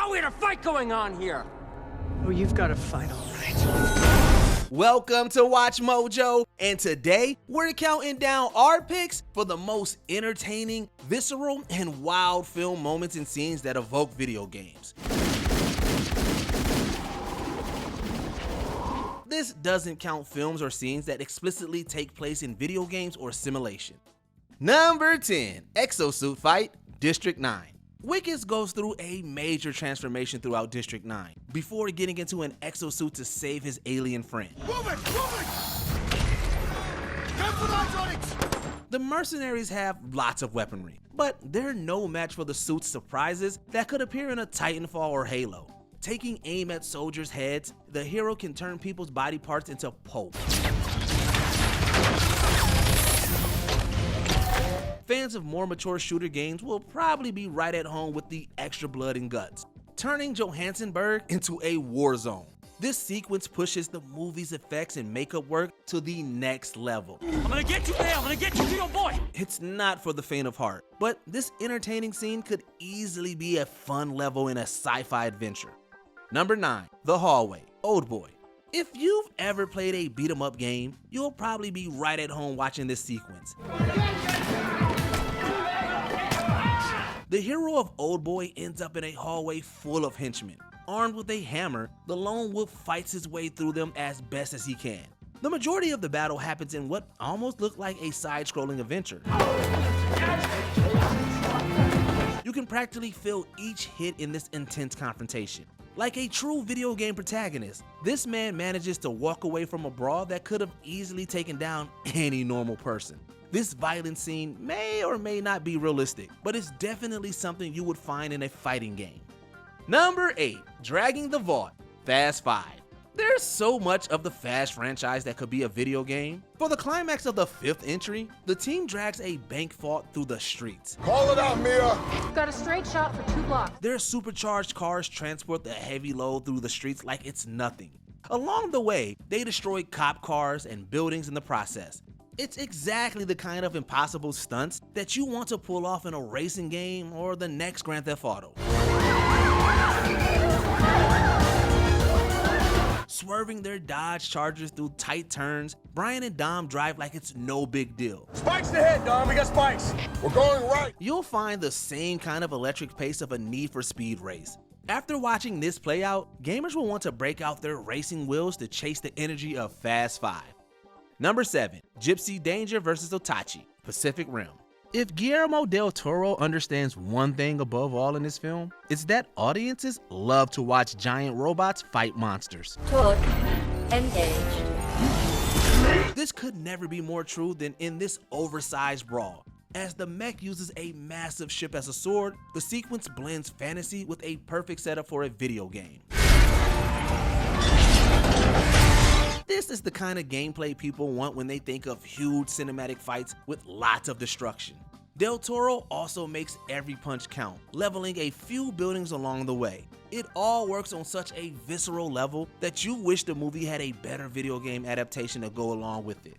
thought we had a fight going on here. Oh, you've got a fight, all right. Welcome to Watch Mojo, and today we're counting down our picks for the most entertaining, visceral, and wild film moments and scenes that evoke video games. This doesn't count films or scenes that explicitly take place in video games or simulation. Number 10, Exosuit Fight, District 9. Wicked goes through a major transformation throughout District 9 before getting into an exosuit to save his alien friend. The mercenaries have lots of weaponry, but they're no match for the suit's surprises that could appear in a Titanfall or Halo. Taking aim at soldiers' heads, the hero can turn people's body parts into pulp. Fans of more mature shooter games will probably be right at home with the extra blood and guts, turning Johannesburg into a war zone. This sequence pushes the movie's effects and makeup work to the next level. I'm gonna get you there, I'm gonna get you, little boy. It's not for the faint of heart, but this entertaining scene could easily be a fun level in a sci-fi adventure. Number 9, The Hallway, Oldboy. If you've ever played a beat-em-up game, you'll probably be right at home watching this sequence. The hero of Oldboy ends up in a hallway full of henchmen. Armed with a hammer, the lone wolf fights his way through them as best as he can. The majority of the battle happens in what almost looked like a side-scrolling adventure. You can practically feel each hit in this intense confrontation. Like a true video game protagonist, this man manages to walk away from a brawl that could have easily taken down any normal person. This violent scene may or may not be realistic, but it's definitely something you would find in a fighting game. Number 8, Draggin the Vault, Fast 5. There's so much of the Fast franchise that could be a video game. For the climax of the 5th entry, the team drags a bank vault through the streets. Call it out, Mia! Got a straight shot for 2 blocks. Their supercharged cars transport the heavy load through the streets like it's nothing. Along the way, they destroy cop cars and buildings in the process. It's exactly the kind of impossible stunts that you want to pull off in a racing game or the next Grand Theft Auto. Swerving their Dodge Chargers through tight turns, Brian and Dom drive like it's no big deal. Spikes ahead, Dom. We got spikes. We're going right. You'll find the same kind of electric pace of a Need for Speed race. After watching this play out, gamers will want to break out their racing wheels to chase the energy of Fast 5. Number 7, Gypsy Danger vs. Otachi, Pacific Rim. If Guillermo del Toro understands one thing above all in this film, it's that audiences love to watch giant robots fight monsters. Talk. Engaged. This could never be more true than in this oversized brawl. As the mech uses a massive ship as a sword, the sequence blends fantasy with a perfect setup for a video game. This is the kind of gameplay people want when they think of huge cinematic fights with lots of destruction. Del Toro also makes every punch count, leveling a few buildings along the way. It all works on such a visceral level that you wish the movie had a better video game adaptation to go along with it.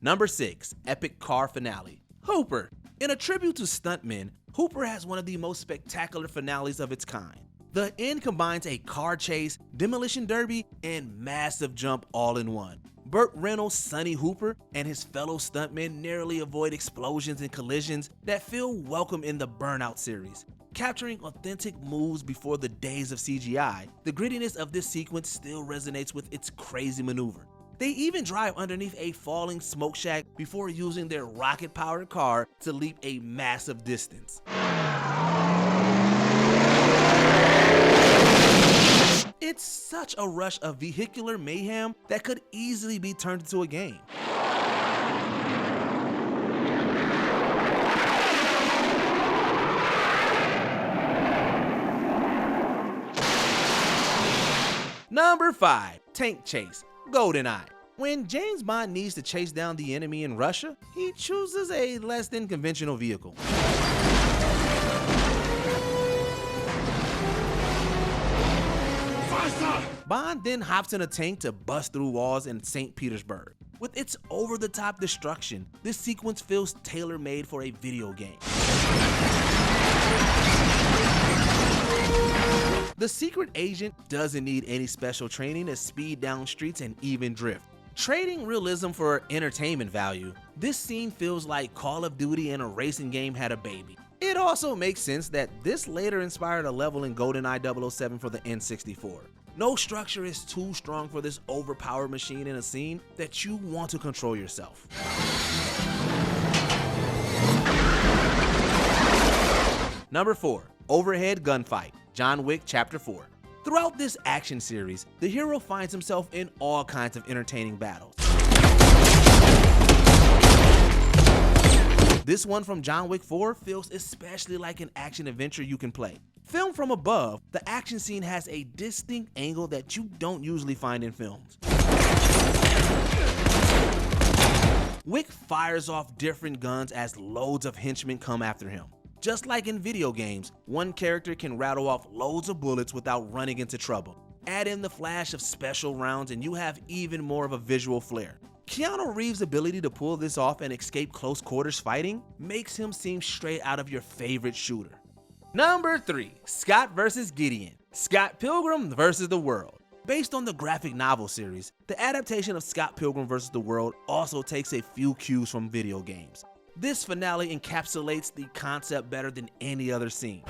Number 6, Epic Car Finale, Hooper. In a tribute to stuntmen, Hooper has one of the most spectacular finales of its kind. The end combines a car chase, demolition derby, and massive jump all in one. Burt Reynolds' Sonny Hooper and his fellow stuntmen narrowly avoid explosions and collisions that feel welcome in the Burnout series. Capturing authentic moves before the days of CGI, the grittiness of this sequence still resonates with its crazy maneuver. They even drive underneath a falling smoke shack before using their rocket-powered car to leap a massive distance. It's such a rush of vehicular mayhem that could easily be turned into a game. Number 5, Tank Chase, GoldenEye. When James Bond needs to chase down the enemy in Russia, he chooses a less than conventional vehicle. Bond then hops in a tank to bust through walls in St. Petersburg. With its over-the-top destruction, this sequence feels tailor-made for a video game. The secret agent doesn't need any special training to speed down streets and even drift. Trading realism for entertainment value, this scene feels like Call of Duty and a racing game had a baby. It also makes sense that this later inspired a level in GoldenEye 007 for the N64. No structure is too strong for this overpowered machine in a scene that you want to control yourself. Number 4. Overhead Gunfight, John Wick Chapter 4. Throughout this action series, the hero finds himself in all kinds of entertaining battles. This one from John Wick 4 feels especially like an action adventure you can play. Filmed from above, the action scene has a distinct angle that you don't usually find in films. Wick fires off different guns as loads of henchmen come after him. Just like in video games, one character can rattle off loads of bullets without running into trouble. Add in the flash of special rounds and you have even more of a visual flair. Keanu Reeves' ability to pull this off and escape close quarters fighting makes him seem straight out of your favorite shooter. Number 3. Scott vs. Gideon, Scott Pilgrim vs. the World. Based on the graphic novel series, the adaptation of Scott Pilgrim vs. the World also takes a few cues from video games. This finale encapsulates the concept better than any other scene.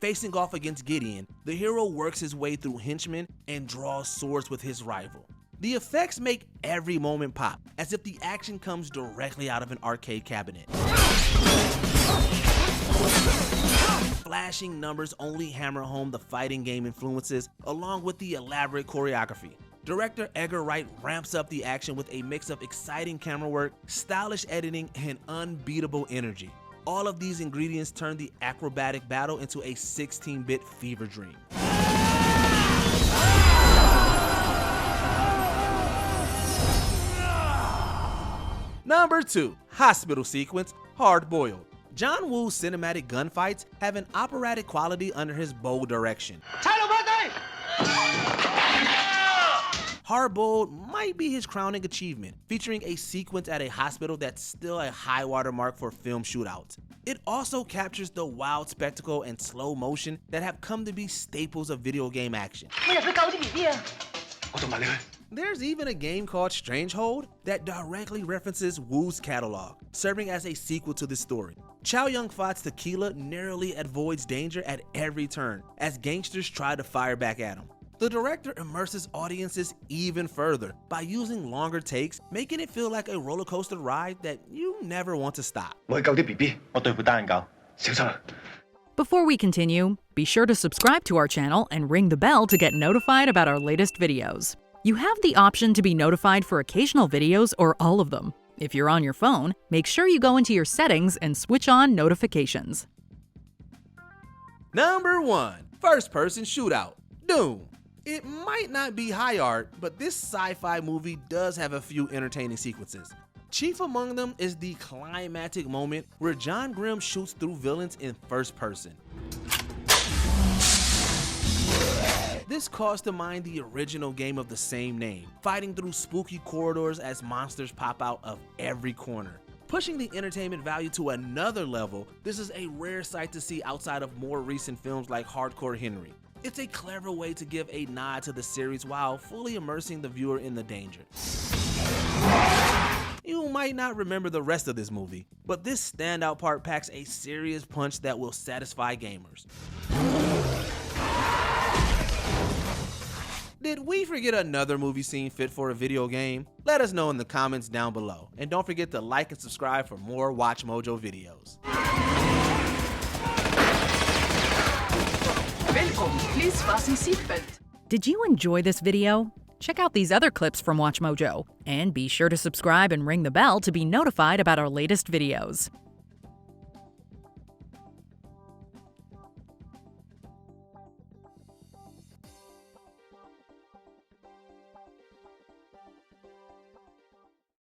Facing off against Gideon, the hero works his way through henchmen and draws swords with his rival. The effects make every moment pop, as if the action comes directly out of an arcade cabinet. Flashing numbers only hammer home the fighting game influences, along with the elaborate choreography. Director Edgar Wright ramps up the action with a mix of exciting camera work, stylish editing, and unbeatable energy. All of these ingredients turn the acrobatic battle into a 16-bit fever dream. Number 2. Hospital Sequence, Hard Boiled. John Woo's cinematic gunfights have an operatic quality under his bold direction. Hard-Boiled might be his crowning achievement, featuring a sequence at a hospital that's still a high watermark for film shootouts. It also captures the wild spectacle and slow motion that have come to be staples of video game action. There's even a game called Strangehold that directly references Woo's catalog, serving as a sequel to this story. Chow Yun-Fat's Tequila narrowly avoids danger at every turn as gangsters try to fire back at him. The director immerses audiences even further by using longer takes, making it feel like a roller coaster ride that you never want to stop. Before we continue, be sure to subscribe to our channel and ring the bell to get notified about our latest videos. You have the option to be notified for occasional videos or all of them. If you're on your phone, make sure you go into your settings and switch on notifications. Number 1. First-person shootout, Doom. It might not be high art, but this sci-fi movie does have a few entertaining sequences. Chief among them is the climactic moment where John Grimm shoots through villains in first person. This calls to mind the original game of the same name, fighting through spooky corridors as monsters pop out of every corner. Pushing the entertainment value to another level, this is a rare sight to see outside of more recent films like Hardcore Henry. It's a clever way to give a nod to the series while fully immersing the viewer in the danger. You might not remember the rest of this movie, but this standout part packs a serious punch that will satisfy gamers. Did we forget another movie scene fit for a video game? Let us know in the comments down below, and don't forget to like and subscribe for more Watch Mojo videos. Please fasten seatbelt. Did you enjoy this video? Check out these other clips from WatchMojo, and be sure to subscribe and ring the bell to be notified about our latest videos.